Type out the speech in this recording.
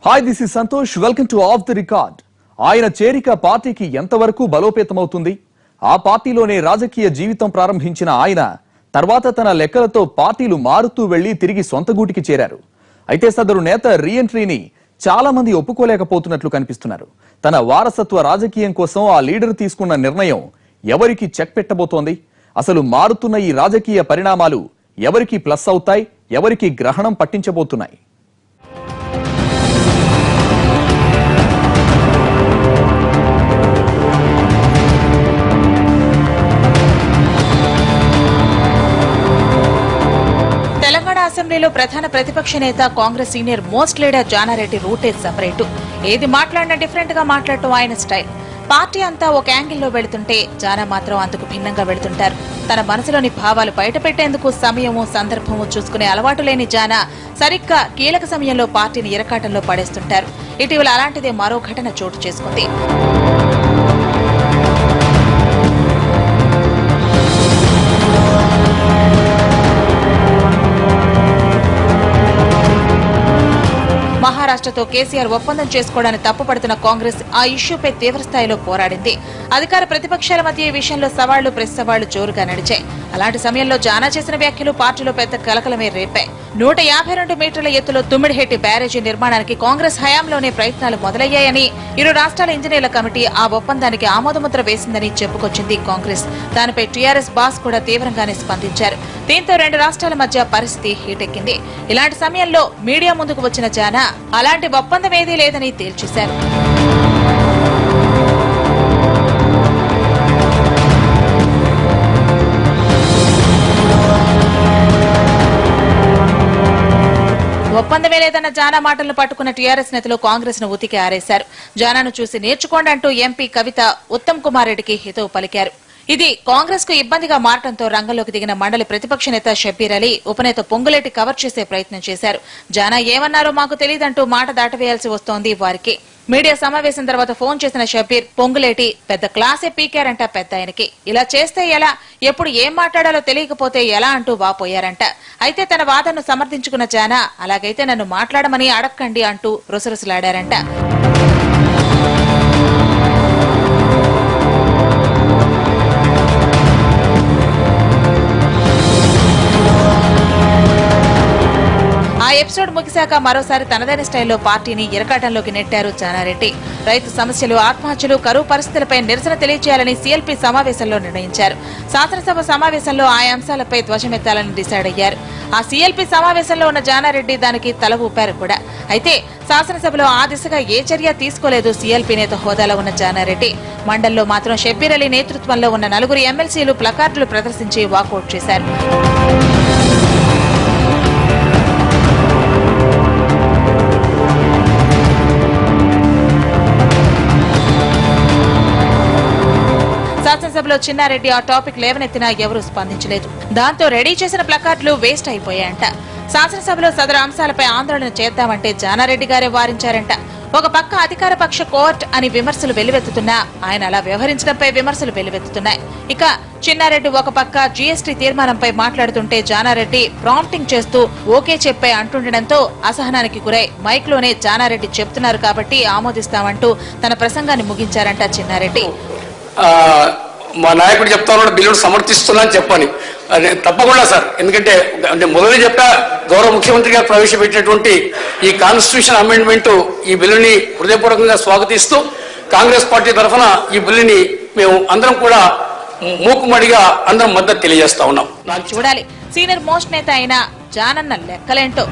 Hi this is Santosh welcome to of the record. ఆయన చేరిక పార్టీకి ఎంతవరకు బలోపేతమవుతుంది? ఆ పార్టీలోనే రాజకీయ జీవితం ప్రారంభించిన ఆయన తర్వాత తన లెక్కలతో పార్టీలు మారుతూ వెళ్లి తిరిగి సొంత గూటికి చేరారు. అయితే సదరు నేత రీఎంట్రీని చాలా మంది ఒప్పుకోలేకపోతున్నట్లు కనిపిస్తున్నారు. తన వారసత్వ రాజకీయం కోసం ఆ లీడర్ తీసుకున్న నిర్ణయం ఎవరికి చెక్ పెట్టబోతోంది? అసలు మారుతున్న ఈ రాజకీయ పరిణామాలు ఎవరికి ప్లస్ అవుతాయి, ఎవరికి గ్రహణం పట్టించబోతున్నాయి? అసెంబ్లీలో ప్రధాన ప్రతిపక్ష నేత Congress senior most leader Jana Reddy రూటే సెపరేట్. ఏది మాట్లాడినా డిఫరెంట్ గా మాట్లాడటం ఆయన స్టైల్. పార్టీ అంతా ఒక యాంగిల్లో వెళుతుంటే జానా మాత్రం అందుకు భిన్నంగా వెళుతుంటారు. తన మనసులోని భావాలు బయటపెట్టేందుకు సమయము సందర్భము చూసుకునే అలవాటు లేని జానా సరిగ్గా కీలక సమయంలో పార్టీని ఇరకాటంలో పడేస్తుంటారు. ఇటీవల అలాంటిదే మరో ఘటన చోటు చేసుకుంది. మహారాష్ట్రతో కేసీఆర్ ఒప్పందం చేసుకోవడానికి తప్పుపడుతున్న కాంగ్రెస్ ఆ ఇష్యూపై తీవ్రస్థాయిలో పోరాడింది. అధికార ప్రతిపక్షాల మధ్య ఈ విషయంలో సవాళ్లు ప్రెస్ సవాళ్లు జోరుగా నడిచాయి. అలాంటి సమయంలో జానా చేసిన వ్యాఖ్యలు పార్టీలో పెద్ద కలకలమే రేపాయి. 152 మీటర్ల ఎత్తులో తుమ్మిడిహెట్టి బ్యారేజీ నిర్మాణానికి కాంగ్రెస్ హయాంలోనే ప్రయత్నాలు మొదలయ్యాయని, ఇరు రాష్ట్రాల ఇంజనీర్ల కమిటీ ఆ ఒప్పందానికి ఆమోదముద్ర వేసిందని చెప్పుకొచ్చింది కాంగ్రెస్. దానిపై టీఆర్ఎస్ బాస్ కూడా తీవ్రంగానే స్పందించారు. దీంతో రెండు రాష్ట్రాల మధ్య పరిస్థితి హీటెక్కింది. ఇలాంటి సమయంలో మీడియా ముందుకు వచ్చిన జానా అలాంటి ఒప్పందం ఏదీ లేదని తేల్చేశారు. ఒప్పందమే లేదన్న జానా మాటలను పట్టుకున్న టీఆర్ఎస్ నేతలు కాంగ్రెస్ ను ఉతికి ఆరేశారు. జానాను చూసి నేర్చుకోండి అంటూ ఎంపీ కవిత ఉత్తమ్ కుమార్ రెడ్డికి హితవు పలికారు. ఇది కాంగ్రెస్ కు ఇబ్బందిగా మారడంతో రంగంలోకి దిగిన మండలి ప్రతిపక్ష నేత షబ్బీర్ అలీ ఉపనేత పొంగులేటి కవర్ చేసే ప్రయత్నం చేశారు. జానా ఏమన్నారో మాకు తెలియదంటూ మాట దాటవేయాల్సి వస్తోంది వారికి. మీడియా సమావేశం తర్వాత ఫోన్ చేసిన షబ్బీర్ పొంగులేటి పెద్ద క్లాసే పీకారంట పెద్ద ఆయనకి. ఇలా చేస్తే ఎలా, ఎప్పుడు ఏం మాట్లాడాలో తెలియకపోతే ఎలా అంటూ వాపోయారంట. అయితే తన వాదనను సమర్థించుకున్న జానా అలాగైతే నన్ను మాట్లాడమని అడక్కండి అంటూ రుసరుసలాడారంట. ఆ ఎపిసోడ్ ముగిశాక మరోసారి తనదైన స్టైల్లో పార్టీని ఇరకాటంలోకి నెట్టారు జానారెడ్డి. రైతు సమస్యలు, ఆత్మహత్యలు, కరువు పరిస్థితులపై నిరసన తెలియజేయాలని సీఎల్పీ సమావేశంలో నిర్ణయించారు. శాసనసభ సమావేశంలో ఆయా అంశాలపై ధ్వజమెత్తాలని డిసైడ్ అయ్యారు. ఆ సీఎల్పీ సమావేశంలో ఉన్న జానారెడ్డి దానికి తల ఊపారు కూడా. అయితే శాసనసభలో ఆ దిశగా ఏ చర్య తీసుకోలేదు సీఎల్పీ నేత హోదాలో ఉన్న జానారెడ్డి. మండలిలో మాత్రం షబ్బీర్ అలీ నేతృత్వంలో ఉన్న 4 ఎమ్మెల్సీలు ప్లకార్డులు ప్రదర్శించి వాకౌట్ చేశారు. శాసనసభలో చిన్నారెడ్డి ఆ టాపిక్ లేవనెత్తినా ఎవరూ స్పందించలేదు. దాంతో రెడీ చేసిన ప్లకార్డులు వేస్ట్ అయిపోయాయంట. శాసనసభలో సదరు అంశాలపై ఆందోళన చేద్దామంటే జానారెడ్డి గారే వారించారంట. ఒక పక్క అధికార పక్ష కోర్టు అని విమర్శలు వెల్లువెత్తుతున్నా ఆయన అలా వ్యవహరించడంపై విమర్శలు వెల్లువెత్తుతున్నాయి. ఇక చిన్నారెడ్డి ఒక పక్క జీఎస్టీ తీర్మానంపై మాట్లాడుతుంటే జానారెడ్డి ప్రాంప్టింగ్ చేస్తూ ఓకే చెప్పే అంటుండటంతో అసహనానికి గురై మైక్ లోనే జానారెడ్డి చెప్తున్నారు కాబట్టి ఆమోదిస్తామంటూ తన ప్రసంగాన్ని ముగించారంట చిన్నారెడ్డి. మా నాయకుడు చెప్తా ఉన్నాడు బిల్లును సమర్థిస్తున్నా అని చెప్పని. తప్పకుండా సార్, ఎందుకంటే మొదలు చెప్పా గౌరవ ముఖ్యమంత్రి గారు ప్రవేశపెట్టినటువంటి ఈ కాన్స్టిట్యూషన్ అమెండ్మెంట్ ఈ బిల్లుని హృదయపూర్వకంగా స్వాగతిస్తూ కాంగ్రెస్ పార్టీ తరఫున ఈ బిల్లుని మేము అందరం కూడా మూకుమ్మడిగా అందరం మద్దతు తెలియజేస్తా ఉన్నాం. చూడాలి సీనియర్ మోస్ట్ నేత అయిన జానన్న లెక్కలేంటో.